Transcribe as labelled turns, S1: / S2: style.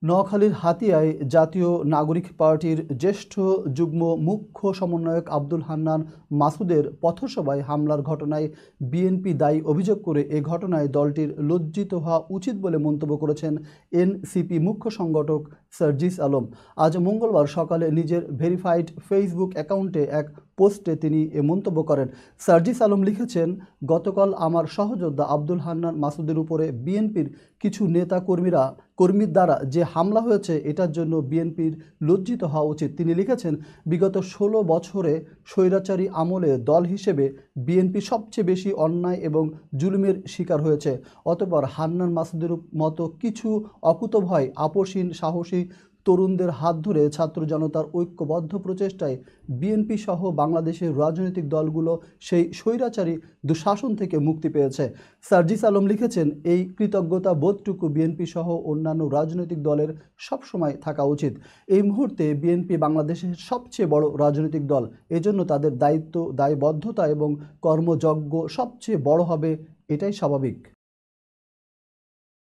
S1: নোয়াখালীর হাতিয়ায় জাতীয় নাগরিক পার্টির জ্যেষ্ঠ যুগ্ম মুখ্য সমন্বয়ক আব্দুল হান্নান মাসুদের পথসভায় হামলার ঘটনায় বিএনপি দায়ী অভিযোগ করে এ ঘটনায় দলটির লজ্জিত হওয়া উচিত বলে মন্তব্য করেছেন এনসিপি মুখ্য সংগঠক সার্জিস আলম। আজ মঙ্গলবার সকালে নিজের ভেরিফাইড ফেসবুক অ্যাকাউন্টে এক পোস্টে তিনি এ মন্তব্য করেন। সার্জিস আলম লিখেছেন, গতকাল আমার সহযোদ্ধা আব্দুল হান্নান মাসুদের উপরে বিএনপির কিছু কর্মীর দ্বারা যে হামলা হয়েছে এটার জন্য বিএনপির লজ্জিত হওয়া উচিত। তিনি লিখেছেন, বিগত ১৬ বছরে স্বৈরাচারী আমলে দল হিসেবে বিএনপি সবচেয়ে বেশি অন্যায় এবং জুলুমের শিকার হয়েছে। অতঃপর হান্নান মাসুদের মতো কিছু অকুতোভয় আপোষহীন সাহসী তরুণদের হাত ধরে ছাত্র জনতার ঐক্যবদ্ধ প্রচেষ্টায় বিএনপি সহ বাংলাদেশের রাজনৈতিক দলগুলো সেই স্বৈরাচারী দুঃশাসন থেকে মুক্তি পেয়েছে। সার্জিস আলম লিখেছেন, এই কৃতজ্ঞতা বোধটুকু বিএনপি সহ অন্যান্য রাজনৈতিক দলের সবসময় থাকা উচিত। এই মুহূর্তে বিএনপি বাংলাদেশের সবচেয়ে বড় রাজনৈতিক দল, এজন্য তাদের দায়িত্ব, দায়বদ্ধতা এবং কর্মযজ্ঞ সবচেয়ে বড় হবে, এটাই স্বাভাবিক।